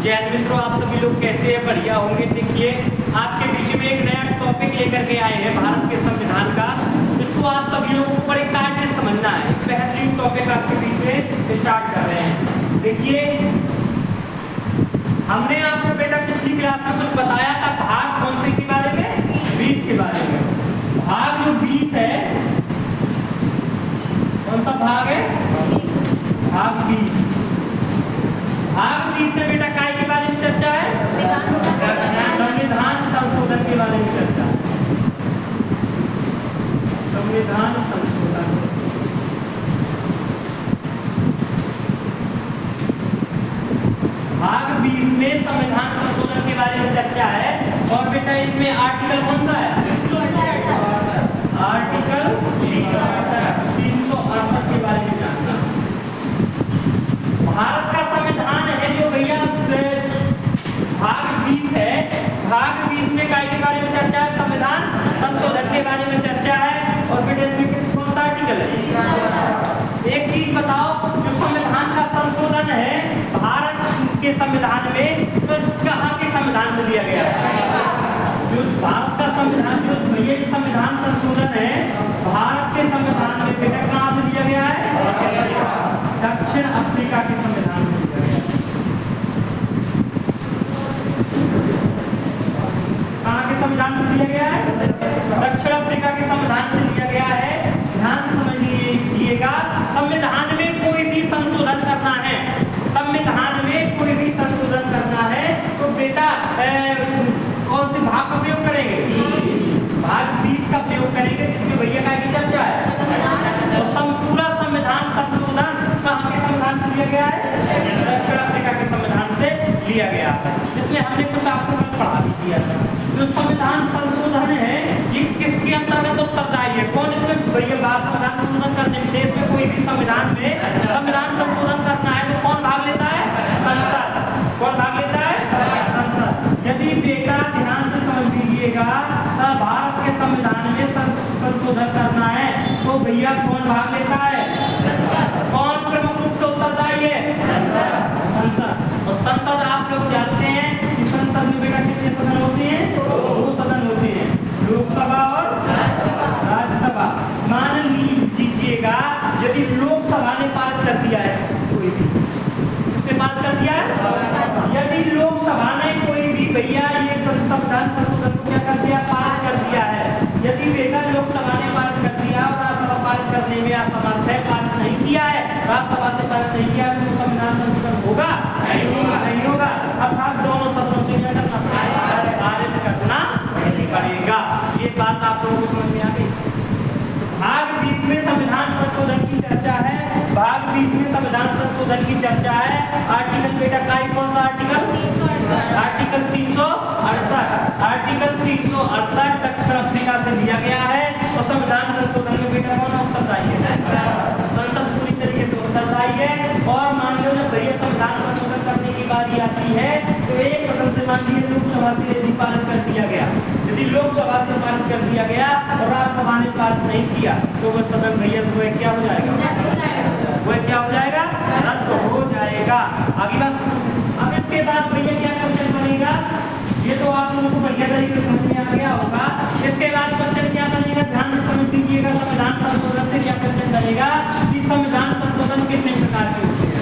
जय हिंद मित्रों, आप सभी लोग कैसे हैं? बढ़िया होंगे। देखिए, आपके बीच में एक नया टॉपिक लेकर के आए हैं भारत के संविधान का। इसको आप सभी लोगों को बड़े कायदे से समझना है। बेहतरीन टॉपिक आपके बीच में स्टार्ट कर रहे हैं। देखिए, हमने आपको बेटा पिछली क्लास में कुछ बताया था, भाग कौन से के बारे में? 20 के बारे में। भाग जो 20 है, कौन सा भाग है? भाग 20। भाग 20 में बेटा काय के बारे में चर्चा है? संविधान संशोधन के बारे में चर्चा है। संविधान संशोधन। भाग 20 में संविधान संशोधन के बारे में चर्चा है। और बेटा इसमें आर्टिकल कौन सा है? आर्टिकल 368 के बारे में जानना। भारत का संविधान है जो भैया भाग 20 है। भाग 20 में काय के बारे में चर्चा है? संविधान संशोधन के बारे में चर्चा है। और बेटा इसमें कौन सा आर्टिकल है? एक चीज बताओ, जो संविधान का संशोधन है भारत के संविधान में, तो कहाँ के संविधान से लिया गया है? जो भारत का संविधान, जो ये संविधान संशोधन है भारत के संविधान में बेटा कहाँ से लिया गया है? दक्षिण अफ्रीका के संविधान में लिया गया। कहाँ के संविधान से लिया गया है? दक्षिण अफ्रीका के संविधान से लिया गया है। ध्यान से समझ लीजिएगा, संविधान में कोई भी संशोधन करना है, संविधान में कोई भी संशोधन करना है तो बेटा कौन से भाग का प्रयोग करेंगे? भाग 20 का प्रयोग करेंगे, जिसमें भैया का की चर्चा है। तो पूरा संविधान संशोधन कहाँ के संविधान से लिया गया है? दक्षिण अफ्रीका के संविधान से लिया गया है। इसमें हमने कुछ आपको पढ़ा भी दिया था। जो संविधान संशोधन है ये किसके अंतर्गत उत्तरदायी है? कौन इसमें भैया संविधान संशोधन करने में, देश में कोई भी संविधान में संविधान संशोधन करना है तो कौन भाग लेता है? संसद। कौन भाग लेता है? संसद। यदि बेटा ध्यान से समझ लीजिएगा, भारत के संविधान में संशोधन करना है तो भैया कौन भाग लेता है? कौन प्रमुख रूप से उत्तरदायी है? संसद। और संसद आप लोग जानते हैं कि संसद में बेटा कितने सदन होते हैं? 2 सदन होते हैं, लोकसभा और राज्यसभा। मान लीजिएगा यदि लोकसभा ने पारित कर दिया है, कोई भी इसने पारित कर दिया है, यदि लोकसभा ने कोई भी भैया ये संविधान संशोधन क्या कर दिया? पारित कर दिया है। यदि बेटा लोकसभा ने पारित कर दिया और राज्यसभा पारित करने में असमर्थ है, पारित नहीं किया है, राज्यसभा से पारित नहीं किया, तो संविधान संशोधन होगा? नहीं होगा। अर्थात दोनों सदनों से क्या करना पड़ेगा? पारित करना पड़ेगा। ये बात आप लोगों को समझ में आ गई। भाग 20 में संविधान संशोधन की चर्चा है। भाग 20 में संविधान संशोधन की चर्चा है। आर्टिकल बेटा काय कौन सा आर्टिकल? आर्टिकल 368। आर्टिकल 368 दक्षिण अफ्रीका से लिया गया है। और संविधान संशोधन में बेटा कौन उत्तरदायी है? संसद पूरी तरीके से उत्तरदायी है। और मान लो जब भैया संविधान संशोधन करने की बारी आती है तो एक सदन से मान लीजिए लोकसभा से यदि पारित कर दिया गया, यदि लोकसभा से पारित कर दिया गया और राज्यसभा ने पारित नहीं किया तो वो सदन भैया वो क्या हो जाएगा? वो क्या हो जाएगा? रद्द हो जाएगा। आगे बात। अब इसके बाद भैया क्या क्वेश्चन बनेगा? ये तो आप लोगों को बढ़िया तरीके से समझ में आ गया होगा। इसके बाद क्वेश्चन क्या बनेगा? ध्यान से समझ लीजिएगा। संविधान संशोधन से क्या क्वेश्चन बनेगा कि संविधान संशोधन कितने प्रकार के होते हैं?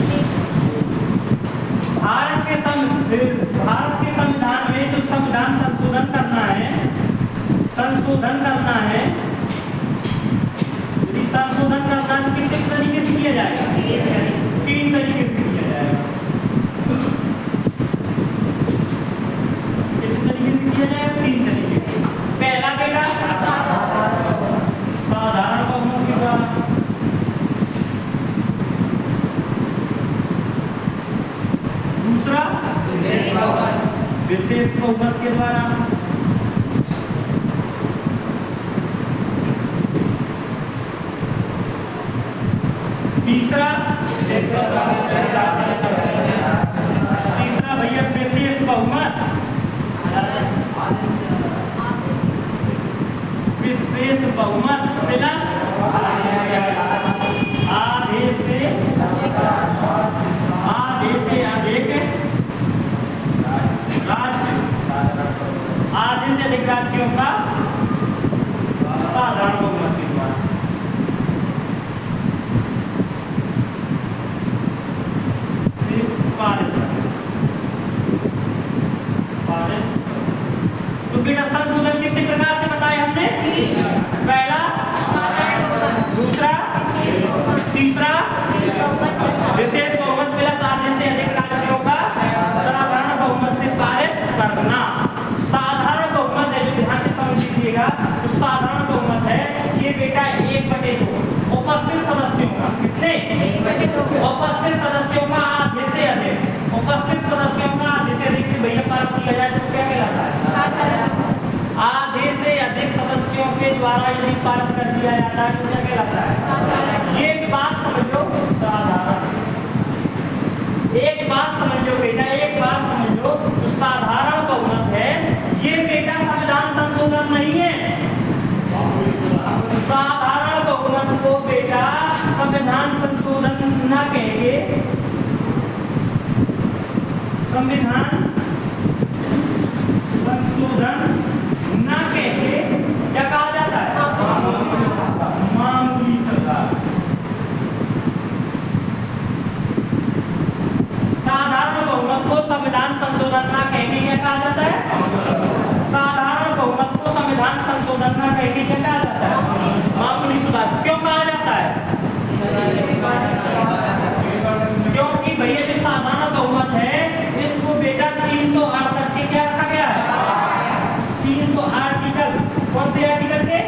भारत के संविधान में जो संविधान संशोधन करना है, संशोधन करना है, यदि संशोधन करना है तो कितने तरीके से किया जाएगा? 3 तरीके से किया जाएगा। कितने तरीके से किया जाएगा? 3 तरीके से। पहला बेटा साधारण बहुमत के द्वारा, दूसरा विशेष बहुमत के द्वारा, तीसरा भैया विशेष बहुमत, विशेष बहुमत प्लस आधे से अधिक पारित तो बेटा संशोधन कितने प्रकार से बताए हमने? पहला, दूसरा, तीसरा विशेष बहुमत प्लस आधे से अधिक राज्यों का साधारण बहुमत से पारित करना। साधारण बहुमत है, जो ध्यान से समझ लीजिएगा, तो साधारण बहुमत है ये बेटा 1/2 उपस्थित सदस्यों का, कितने? 1/2 उपस्थित सदस्यों का आधे से अधिक, उपस्थित सदस्यों का आधे से अधिक से भैया पारित किया जाए तो क्या कहलाता है? आधे से अधिक सदस्यों के द्वारा यदि पारित कर दिया जाता है तो क्या कहलाता है? ये एक बात समझ लो, साधारण, एक बात समझ लो बेटा, एक बात समझ लो, तो साधारण बहुमत है ये बेटा संविधान संशोधन नहीं है। साधारण बहुमत को बेटा संविधान संशोधन ना कहेंगे, संविधान संशोधन ना कहेंगे, क्या कहा जाता है? मामूली सुधार। साधारण बहुमत को संविधान संशोधन ना कहेंगे, क्या कहा जाता है? साधारण बहुमत को संविधान संशोधन ना कहेंगे, क्या कहा जाता है? मामूली सुधार। क्यों कहा जाता है? क्योंकि भैया जो साधारण बहुमत है इसको बेटा 368 के क्या रखा गया है? 300 आर्टिकल, कौन से आर्टिकल के?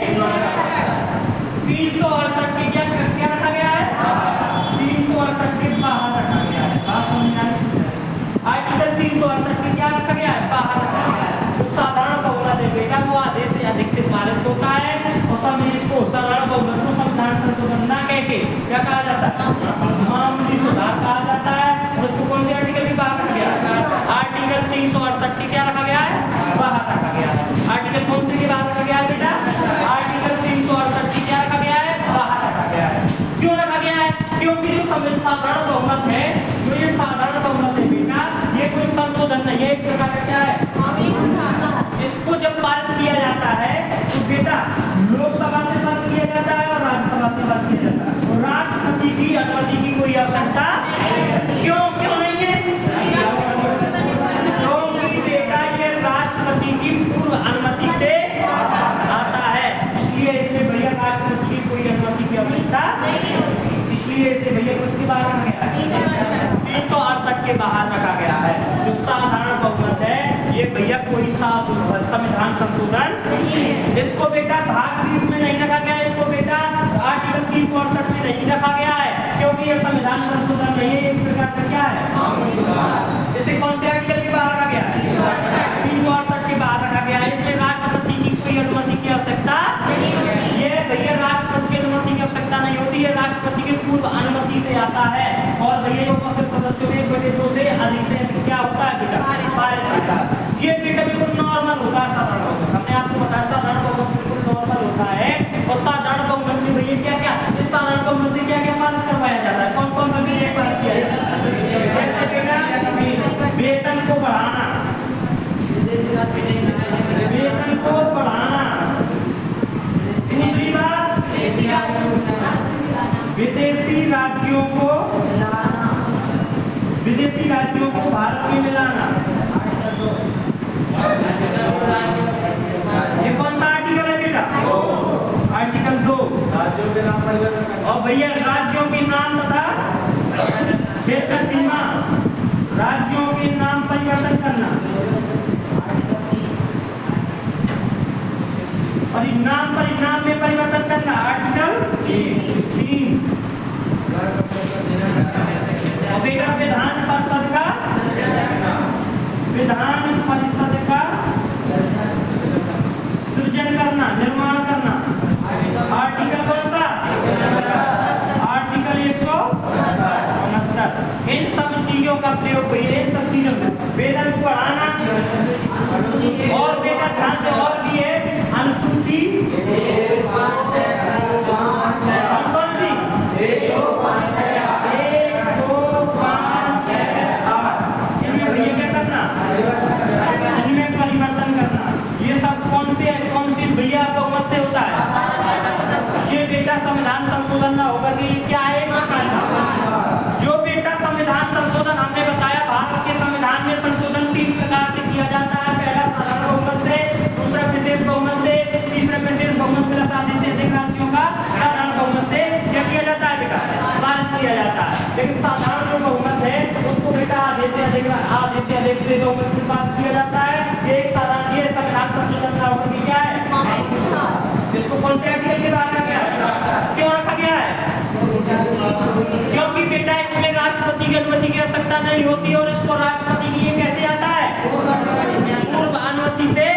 368 के क्या क्या रखा गया है? 368 के बाहर रखा गया है। बात समझ आई? आर्टिकल 368 के क्या रखा गया है? बाहर रखा गया है। तो साधारण बहुमत है बेटा वो आधे से अधिक से पारित होता है और सब इसको साधारण बहुमत को संविधान संशोधन ना कहके क्या कहा जाता है? मामूली सुधार कहा जाता है। उसको कौन से आर्टिकल के बाहर रखा गया है? आर्टिकल 368 के क्या रखा गया है? बाहर रखा गया है। आर्टिकल कौन से के बाहर रखा गया है बेटा? आर्टिकल 368 के क्या रखा गया है? बाहर रखा गया है। क्यों रखा गया है? क्योंकि जो साधारण बहुमत है, जो ये साधारण बहुमत है बेटा, ये कोई संशोधन नहीं है, एक प्रकार का क्या है? इसको जब पारित किया जाता है तो बेटा लोकसभा से पारित किया जाता है और राज्यसभा से पारित किया जाता है, तो राष्ट्रपति की अनुमति की कोई आवश्यकता क्यों नहीं है? क्योंकि बेटा ये राष्ट्रपति की पूर्व अनुमति से आता है, इसलिए इसमें भैया राष्ट्रपति की कोई अनुमति की आवश्यकता, इसलिए इसे भैया किसके बाहर रखा गया है? 368 के बाहर रखा गया है। जो साधारण बहुमत है ये भैया कोई संविधान संशोधन, इसको बेटा भाग 20 में नहीं रखा गया है, इसको बेटा आर्टिकल 368 में नहीं रखा गया है, क्योंकि ये संविधान संशोधन नहीं है, एक प्रकार का क्या है? इसे कौन से आर्टिकल के बाहर रखा गया है? 368 के बाहर रखा गया है। इसमें राष्ट्रपति की कोई अनुमति की आवश्यकता, ये भैया राष्ट्रपति की अनुमति की आवश्यकता नहीं होती है, राष्ट्रपति की पूर्व अनुमति से आता है। और भैया जो उपस्थित सदस्यों में 1/2 से अधिक क्या होता है बेटा? पारित होता है। ये बेटा बिल्कुल नॉर्मल होता है साधारण बहुमत, हमने आपको बताया साधारण बहुमत बिल्कुल नॉर्मल होता है। और साधारण बहुमत में भैया क्या क्या, इस साधारण बहुमत से क्या क्या पारित करवाया जाता है? कौन कौन सा विधेयक पारित किया जाता है? जैसे बेटा वेतन को बढ़ाना, वेतन को बढ़ाना, दूसरी बात विदेशी राज्यों को भारत में मिलाना। ये कौन सा आर्टिकल है बेटा? आर्टिकल 2। राज्यों के नाम परिवर्तन करना, और भैया राज्यों के नाम तथा क्षेत्र सीमा, राज्यों के नाम परिवर्तन करना, परिणाम में परिवर्तन करना, आर्टिकल 3। और बेटा विधान परिषद का सृजन करना, निर्माण करना, आर्टिकल कौन सा? आर्टिकल 169। इन सब चीजों का प्रयोग इन सब चीजों में वेतन को बढ़ाना, और बेटा ध्यान से और भी है अनुसूची इनमें परिवर्तन करना। ये सब कौन सी भैया बहुमत से होता है? ये बेटा संविधान संशोधन ना होकर के क्या है? जो बेटा संविधान संशोधन हमने बताया लेकिन साधारण जो बहुमत है उसको बेटा आधे से अधिक से बहुमत से पास किया जाता है। ये एक साधारण ये संविधान संशोधन का हुक्म क्या है? इसको कौन से आर्टिकल के बाहर रखा गया है? क्यों रखा गया है? क्योंकि बेटा इसमें राष्ट्रपति की अनुमति की आवश्यकता नहीं होती और इसको राष्ट्रपति की ये कैसे आता है? पूर्व अनुमति से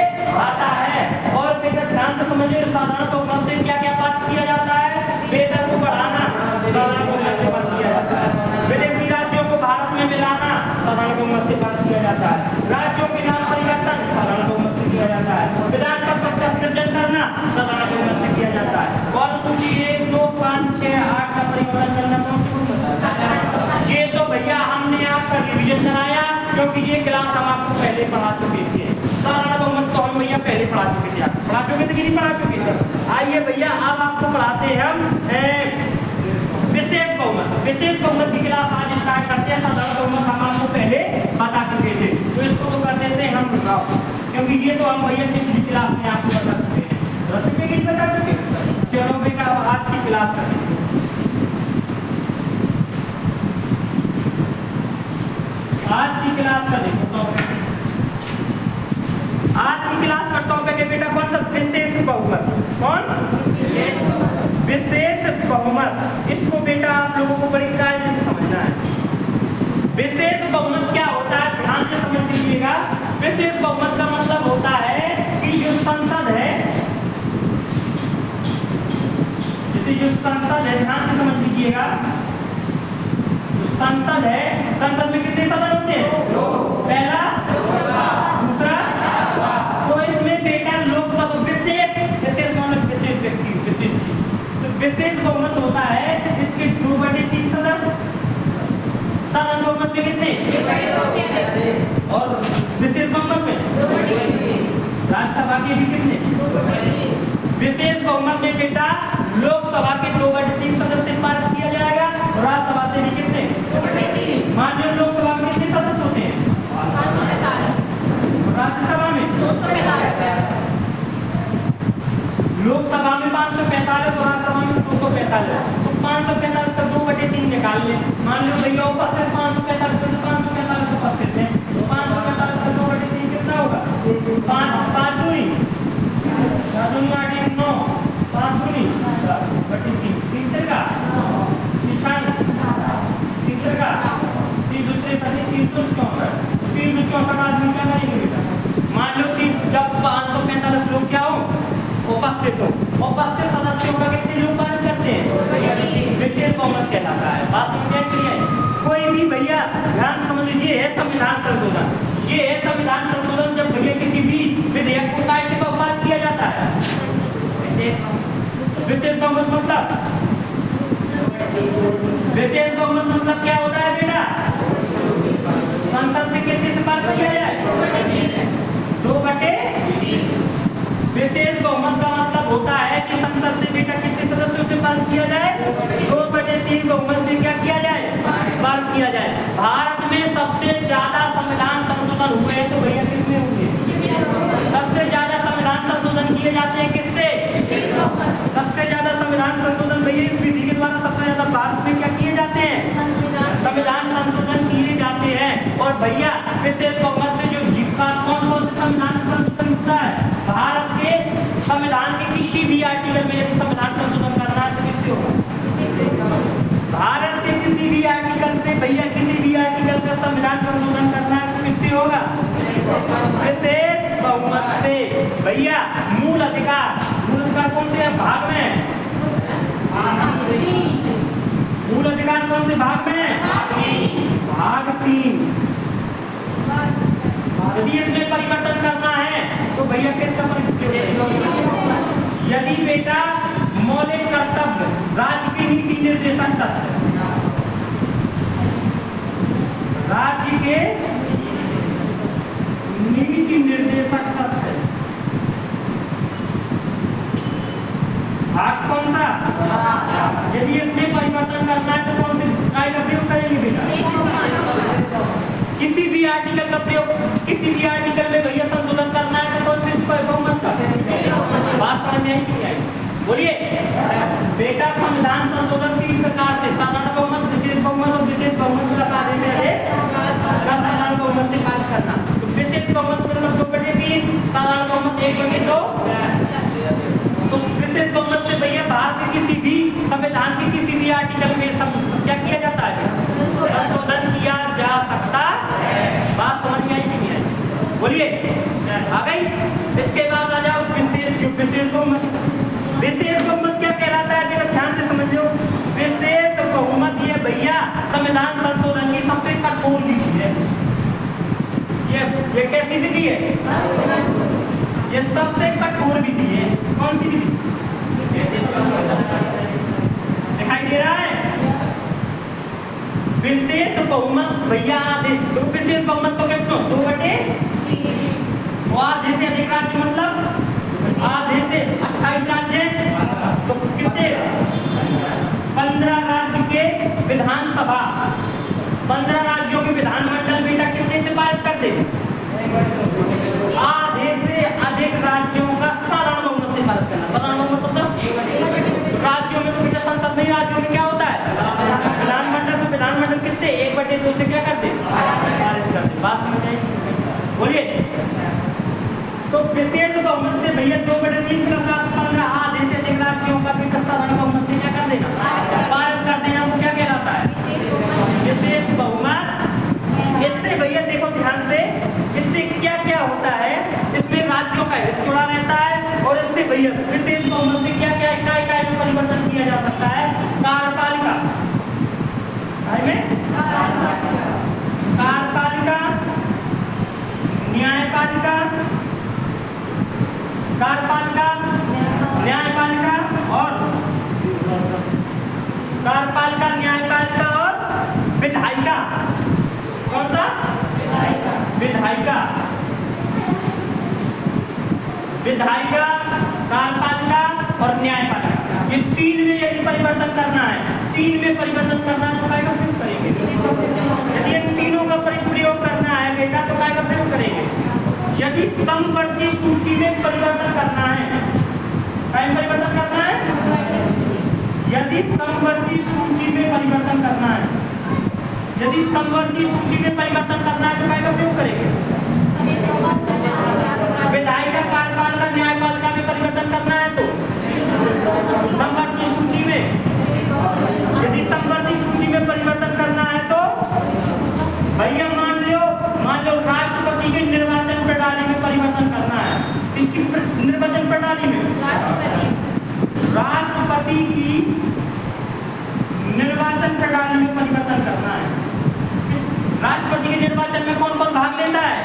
आता है। और बेटा ध्यान से समझिए साधारण बहुमत से क्या क्या पास किया जाता है? वेतन को बढ़ाना साधारण बहुमत से पास किया जाता है। विदेशी राज्यों को भारत में मिलाना साधारण बहुमत से पास किया जाता है। राज्यों के नाम परिवर्तन साधारण बहुमत से किया जाता है। विधान परिषद का सृजन करना साधारण बहुमत से किया जाता है। और सूची 1, 2, 5, 6, 8 का परिवर्तन करना कौन सी बहुमत? ये तो भैया हमने आपका रिवीजन कराया क्योंकि ये क्लास हम आपको पहले पढ़ा चुके थे। साधारण बहुमत तो हम भैया पहले पढ़ा चुके थे। आप पढ़ा चुके थे कि नहीं पढ़ा चुके थे? आइए भैया अब आपको पढ़ाते हैं हम विशेष बहुमत। विशेष बहुमत की क्लास आज स्टार्ट करते हैं। साधारण बहुमत हम आपको पहले बता चुके थे तो इसको तो कर देते हैं हम क्योंकि ये तो हम भैया पिछली क्लास में आपको बता चुके हैं। बता चुके? चलो बेटा आज की क्लास करते हैं। आज की क्लास का देखो टॉपिक। आज की क्लास का टॉपिक है बेटा कौन सा? विशेष बहुमत। कौन? विशेष बहुमत। इसको बेटा आप लोगों को बड़ी कायदे से समझना है। विशेष बहुमत क्या होता है? ध्यान से समझ लीजिएगा। विशेष बहुमत का मतलब होता है कि जो संसद है, जैसे जो संसद है, ध्यान से समझ लीजिएगा। संसद है, संसद में कितने सदन होते हैं? पहला, दूसरा, तो इसमें बेटा लोकसभा विशेष मतलब विशेष व्यक्ति विशेष चीज तो विशेष बहुमत होता है। इसके 2/3 सदस्य। साधारण बहुमत में कितने? और विशेष बहुमत में राज्यसभा के भी कितने? विशेष बहुमत में बेटा लोकसभा के 2/3 सदस्य पारित किया जाएगा और राज्यसभा से भी कितने? मान लो लोकसभा में कितने सदस्य होते हैं? राज्यसभा में लोकसभा में 545 और राज्यसभा में 245। तो 545 का 2/3 निकाल ले। मान लो भैया उपस्थित 545 उपस्थित है तो 545 का 2/3 कितना होगा? 5 दूनी 9 5 दूनी 3 3 का 3 का 364 आदमी क्या करेंगे बेटा? मान लो कि जब 545 लोग क्या हो उपस्थित हो, उपस्थित सदस्यों का कितने लोग पालन करते हैं? विशेष बहुमत कहलाता है। बात समझ नहीं है? कोई भी भैया ध्यान समझ लीजिए है संविधान संशोधन। ये है संविधान संशोधन जब भैया किसी भी विधेयक को कायदे पर पास किया जाता है। विशेष बहुमत मतलब विशेष बहुमत मतलब क्या होता है बेटा? संसद से कितने से पास किया जाए? 2/3। विशेष बहुमत का मतलब होता है कि संसद से बेटा कितने सदस्यों से पास किया जाए? 2/3 बहुमत से क्या किया जाए? पास किया जाए। भारत में सबसे ज्यादा संविधान संशोधन हुए हैं तो भैया किसमें हुए? सबसे ज्यादा संविधान संशोधन किए जाते हैं किससे? सबसे ज्यादा संविधान संशोधन भैया इस विधि के द्वारा सबसे ज्यादा भारत में क्या किए जाते हैं? संविधान संशोधन किए जाते हैं। और भैया विशेष बहुमत से जो कौन से संविधान संशोधन होता है? भारत के संविधान के किसी भी आर्टिकल में यदि संविधान संशोधन करना है तो किससे होगा? भारत के किसी भी आर्टिकल से भैया किसी भी आर्टिकल का संविधान संशोधन करना है तो किससे होगा? विशेष बहुमत से। भैया मूल अधिकार कौन से भाग में है? मूल अधिकार कौन से भाग में है? भाग 3। यदि इसमें परिवर्तन करना है तो भैया किसका परिवर्तन? यदि बेटा मौलिक कर्तव्य राज्य के नीति निर्देशक तत्व, राज्य के नीति निर्देशक तत्व भाग कौन सा? यदि इसमें परिवर्तन करना है तो कौन से कायदा प्रयोग करेंगे बेटा? किसी भी आर्टिकल का प्रयोग, किसी भी आर्टिकल में भैया संशोधन करना है तो कौन से बहुमत का? बात समझ में आई? बोलिए। बेटा संविधान संशोधन 3 प्रकार से साधारण बहुमत, विशेष बहुमत और विशेष बहुमत प्लस आधे से अधिक साधारण बहुमत से पारित करना। तो विशेष बहुमत मतलब 2/3, साधारण बहुमत 1/2। तो विशेष बहुमत से भैया भारत के किसी भी संविधान के किसी भी आर्टिकल में क्या किया जाता है, संशोधन किया जा सकता है। बात समझ में आई कि नहीं आई? बोलिए, आ गई? इसके बाद आ जाओ विशेष बहुमत। विशेष बहुमत क्या कहलाता है बेटा, ध्यान से समझ लो। विशेष बहुमत ये भैया संविधान संशोधन की सबसे कठोर विधि है। ये कैसी विधि है? ये सबसे कठोर विधि है। कौन सी विधि? दिखाई दे रहा है? विशेष बहुमत भैया आधे, तो विशेष बहुमत को कितना 2/3 और आधे से अधिक राज्य मतलब आधे से 28 राज्य, तो कितने 15 राज्य के विधानसभा, 15 राज्यों के विधानमंडल बेटा कितने से पारित कर दे? आधे से अधिक राज्यों का साधारण बहुमत से पारित करना। साधारण बहुमत मतलब राज्यों में तो बेटा संसद नहीं, राज्यों में क्या होता है विधानमंडल। तो विधानमंडल कितने 1/2 से क्या कर दे? पारित कर दे। बात समझ आई? बोलिए। तो विशेष बहुमत से भैया 2/3 प्लस 15 आधे से अधिक राज्यों का बेटा साधारण बहुमत से क्या कर देना? पारित कर देना। वो क्या कहलाता है? विशेष बहुमत। इससे भैया देखो ध्यान से, इससे क्या क्या होता है, इसमें राज्यों का हित जुड़ा रहता है और इससे भैया विशेष बहुमत से क्या क्या इकाई में परिवर्तन किया जा सकता है। कार्यपालिका कार्यपालिका, न्यायपालिका, कार्यपालिका, न्यायपालिका और कार्यपालिका, न्यायपालिका और विधायिका। कौन सा? विधायिका, विधायिका, कार्यपालिका और न्यायपालिका। ये 3 में यदि परिवर्तन करना है, 3 में परिवर्तन करना है तो काय का प्रयोग करेंगे? यदि इन तीनों का प्रयोग करना है बेटा तो काय का प्रयोग करेंगे? यदि समवर्ती सूची में परिवर्तन करना है, काय में परिवर्तन करना है? यदि समवर्ती सूची में परिवर्तन करना है, यदि समवर्ती सूची में परिवर्तन करना है तो काय का प्रयोग करेंगे? विधायिका, कार्यपालिका, न्यायपालिका में परिवर्तन करना है तो समवर्ती सूची में, यदि समवर्ती सूची में परिवर्तन करना है तो भैया मान लो राष्ट्रपति के निर्वाचन प्रणाली में परिवर्तन करना है। किसकी निर्वाचन प्रणाली में? राष्ट्रपति की निर्वाचन प्रणाली में परिवर्तन करना है। राष्ट्रपति के निर्वाचन में कौन कौन भाग लेता है?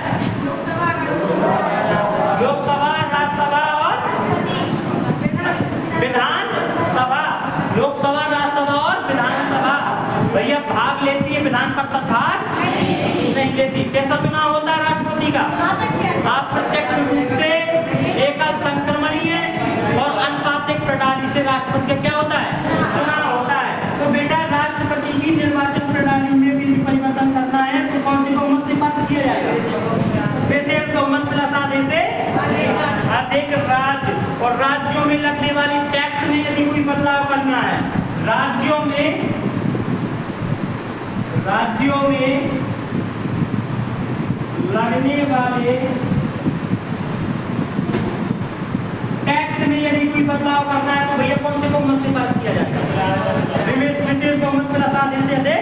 लोकसभा, राज्यसभा और विधानसभा। लोकसभा, राज्यसभा और विधानसभा भैया भाग लेती है, विधान परिषद भाग नहीं लेती। कैसा चुनाव होता है राष्ट्रपति का? अप्रत्यक्ष रूप से, एकल संक्रमणीय और अनुपातिक प्रणाली से राष्ट्रपति का क्या होता है? चुनाव होता है। तो बेटा राष्ट्रपति की निर्वाचन प्रणाली में भी परिवर्तन करना है तो कौन सी बहुमत से पारित किया जाएगा? विशेष बहुमत प्लस आधे से अधिक राज्य। और राज्यों में लगने वाली टैक्स में यदि कोई बदलाव करना है, राज्यों में लगने वाले टैक्स में यदि कोई बदलाव करना है तो भैया कौन से बहुमत से पारित किया जाएगा? विशेष बहुमत प्लस आधे से अधिक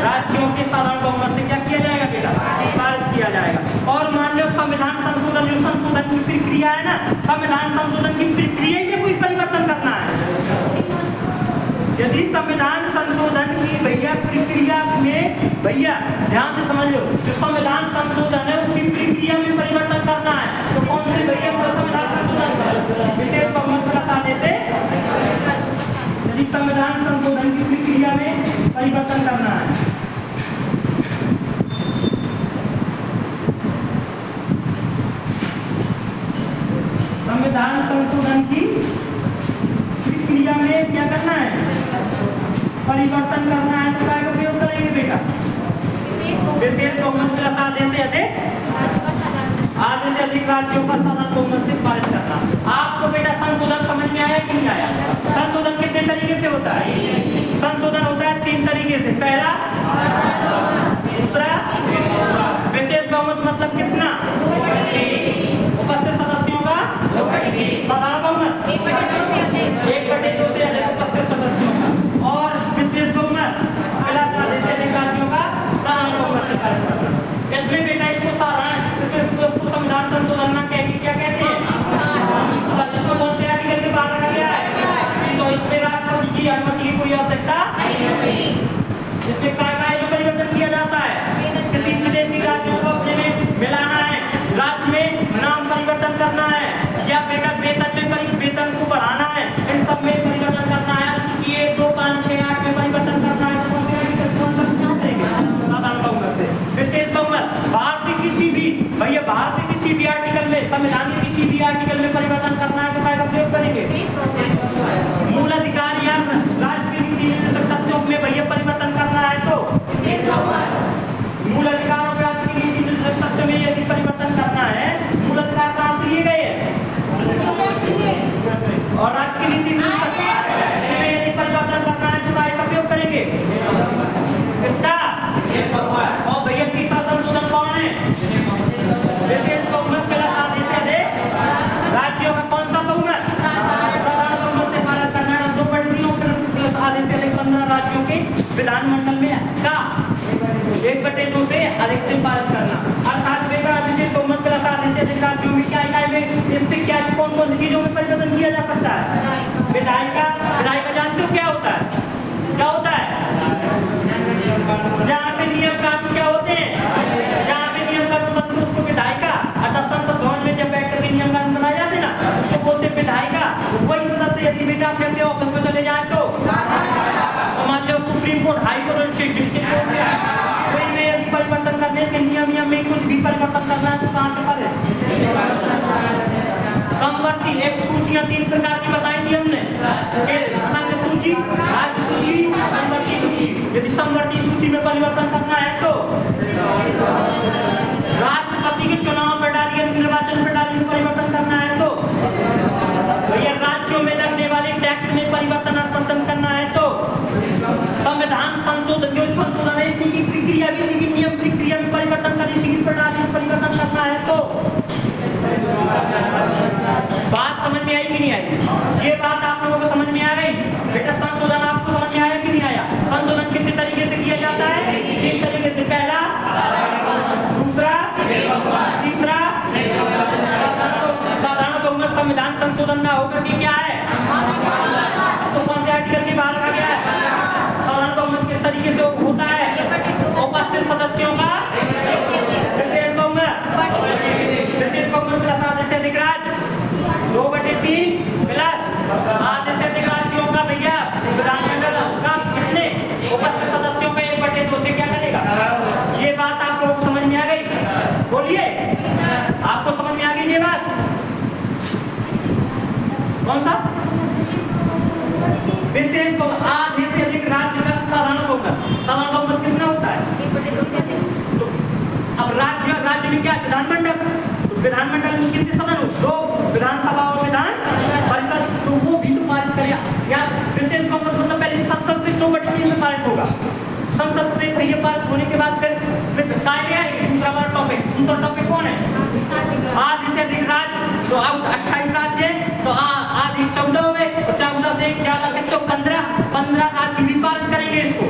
राज्यों के साधारण बहुमत से क्या किया जाएगा बेटा? पारित किया जाएगा। और मान लो संविधान संशोधन, जो संशोधन की प्रक्रिया है ना, संविधान संशोधन की प्रक्रिया में कोई परिवर्तन करना है, यदि संविधान संशोधन की भैया प्रक्रिया में भैया ध्यान से समझ लो, जो संविधान संशोधन है उसकी प्रक्रिया में परिवर्तन करना है तो कौन से भैया को संविधान संशोधन विशेष बहुमत प्लस आधे से, यदि संविधान संशोधन की प्रक्रिया में परिवर्तन करना है। संविधान संशोधन की प्रक्रिया में क्या करना है? परिवर्तन करना है तो काय का प्रयोग करेंगे बेटा? विशेष बहुमत प्लस आधे से अधिक राज्यों का साधारण बहुमत से पारित करना। आपको बेटा संशोधन समझ में आया कि नहीं आया? संशोधन के कितने तरीके से होता है? संशोधन होता है 3 तरीके से। पहला, दूसरा, विशेष बहुमत मतलब कितना? उपस्थित सदस्यों का साधारण बहुमत 1/2 से अधिक उपस्थित सदस्यों का, और विशेष बहुमत प्लस आधे से अधिक राज्यों का साधारण बहुमत से पारित करना। इसमें बेटा इसको साधारण, इसको संविधान संशोधन ना कह के क्या कहते हैं? इसको कौन से आर्टिकल में बाहर रखा गया है? तो इसमें राष्ट्रपति की अनुमति की कोई आवश्यकता नहीं। इसमें काय जो परिवर्तन किया जाता है, किसी विदेशी राज्य को अपने में मिलाना है, राज्य में नाम परिवर्तन करना है, या बेटा वेतन को बढ़ाना है, इन सब में परिवर्तन करना है। सूची 1, 2, 5, 6, 8 में परिवर्तन करना है तो साधारण बहुमत से। विशेष बहुमत भारत के किसी भी आर्टिकल में, संविधान के किसी भी आर्टिकल में परिवर्तन करना है तो काय का प्रयोग करेंगे? मूल अधिकार या राज्य के नीति निर्देशक तत्वों में भैया परिवर्तन करना है तो मूल अधिकार और राज्य के नीति निर्देशक तत्व में यदि परिवर्तन करना है, मूल अधिकार कहाँ से लिए गए हैं? और राज्य की नीति में यदि परिवर्तन करना है तो काय का प्रयोग करेंगे? इसका। और भैया तीसरा संशोधन कौन है? विशेष बहुमत प्लस आधे से अधिक राज्यों का। कौन सा बहुमत? साधारण बहुमत से पारित करना है। 2/3 प्लस आधे से अधिक 15 राज्यों के विधानमंडल में का 1/2 से अधिक से पारित करना। अर्थात बेटा विशेष बहुमत प्लस आधे से अधिक राज्यों में क्या इकाई में, इससे क्या कौन कौन सी चीजों में परिवर्तन किया जा सकता है? विधायिका जानते हो क्या होता है? क्या होता है? जहाँ पे नियम कानून क्या होते हैं, जहाँ पे नियम कानून बनते हैं उसको विधायिका, अर्थात संसद भवन में जब बैठ करके नियम कानून बनाए जाते हैं ना, उसको बोलते हैं विधायिका। वही सदस्य यदि बेटा अपने ऑफिस में चले जाए तो मान लो सुप्रीम कोर्ट, हाई कोर्ट और डिस्ट्रिक्ट कोर्ट में यदि परिवर्तन करने के नियम में कुछ भी परिवर्तन करना है तो कहाँ से करें? समवर्ती एक सूचियां 3 प्रकार की बताई थी हमने, संघ सूची, राज्य सूची, समवर्ती सूची। यदि समवर्ती सूची में परिवर्तन करना है तो राष्ट्रपति के चुनाव प्रणाली, निर्वाचन प्रणाली में परिवर्तन करना है तो भैया राज्यों में लगने वाले टैक्स में परिवर्तन करना है तो संविधान संशोधन, जो संशोधन है इसी की प्रक्रिया, इसी की नियम प्रक्रिया में परिवर्तन कर, इसी की प्रणाली में परिवर्तन करना है तो। बात समझ में आई कि नहीं आई? ये बात आप लोगों को समझ में आ गई? बेटा संशोधन आपको समझ में आया कि नहीं आया? संशोधन कितने तरीके से किया जाता है? 3 तरीके से। पहला, दूसरा, तीसरा। साधारण बहुमत संविधान संशोधन ना होकर के क्या है? इसको कौन से आर्टिकल के बाहर रखा गया है? साधारण बहुमत किस तरीके से होता है? उपस्थित सदस्यों का विशेष बहुमत, विशेष बहुमत प्लस आधे से अधिक राज्य, 2/3 प्लस आधे से अधिक राज्यों का भैया विधानमंडल का कितने उपस्थित सदस्यों का 1/2 से क्या करेगा? ये बात आप लोगों को समझ में आ गई? बोलिए, आपको समझ में आ गई ये बात? कौन सा? विशेष बहुमत आधे से अधिक राज्य का साधारण बहुमत। साधारण बहुमत कितना होता है? 1/2 से अधिक। अब राज्य में क्या? विधानमंडल में कितने सदन हो? 2, विधानसभा और विधान परिषद, तो वो भी तो पारित करेगा। या विशेष बहुमत मतलब पहले संसद से 2/3 में पारित होगा, संसद से ये पारित होने के बाद फिर काय में आएगी दूसरा वाला टॉपिक। दूसरा टॉपिक कौन है? आधे से अधिक राज्य, तो अब 28 राज्य है तो आधे 14 हो गए, 14 से एक ज्यादा फिर तो 15 राज्य भी पारित करेंगे इसको,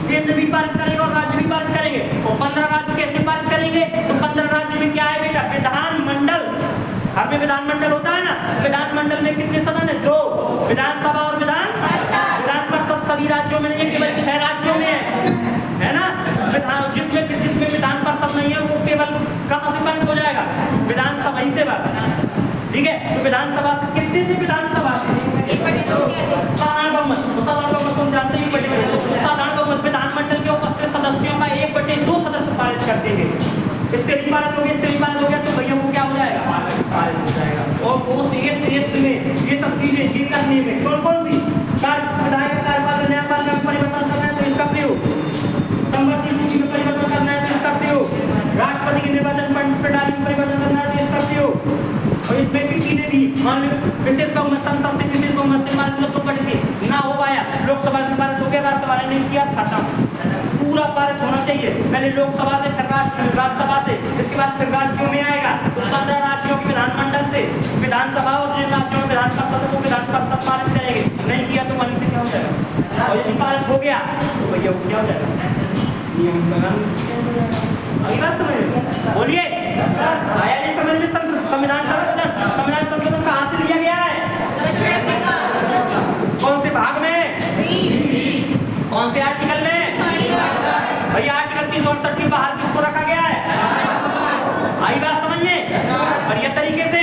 केंद्र भी पारित करेगा और राज्य भी पारित करेंगे। और 15 राज्य कैसे पारित करेंगे? तो 15 राज्य में क्या है बेटा? विधानमंडल। हर में विधानमंडल होता है ना, विधानमंडल में कितने सदन है? 2, विधानसभा और विधान परिषद। सभी राज्यों में नहीं, केवल 6 राज्यों में है ना। जिसमें विधान परिषद नहीं है वो केवल कहाँ से पारित हो जाएगा? विधानसभा ही से बात, ठीक है। तो विधानसभा से कितने से? विधानसभा से 1/2 से अधिक। साधारण बहुमत, तो साधारण बहुमत तुम जानते हैं 1/2। साधारण बहुमत विधानमंडल के उपस्थित सदस्यों का 1/2 सदस्य पारित कर देंगे। इससे भी पारित हो गया तो भैया वो क्या हो जाएगा? पारित हो जाएगा। और उस में ये सब चीजें ये करने में कौन सी विधायक कार्यकाल में न्यायपाल में परिवर्तन करना है तो इसका प्रयोग, समवर्ती सूची में परिवर्तन करना है तो इसका प्रयोग, राष्ट्रपति के निर्वाचन प्रणाली में परिवर्तन करना है तो इसका प्रयोग। और इसमें किसी ने भी मान लो विशेष बहुमत संसद से विशेष बहुमत से पारित 2/3 ना लोकसभा से पारित हो गया, राज्यसभा ने नहीं किया, खत्म। पूरा पारित होना चाहिए, पहले लोकसभा से, फिर राज्यसभा से, इसके बाद फिर राज्यों में आएगा। तो 15 राज्यों के विधानमंडल से विधानसभा, और जिन राज्यों में विधान परिषद को विधान परिषद पारित करेंगे। नहीं किया तो वहीं से क्या हो जाएगा, और यदि पारित हो गया तो भैया वो क्या हो जाएगा, अगली बात समझ बोलिए। आया ये समझ में संविधान संशोधन कहाँ से लिया गया है, कौन से भाग में, कौन से आर्टिकल में भैया, आर्टिकल 368 के बाहर किसको रखा गया है, आई बात समझ में बढ़िया तरीके से।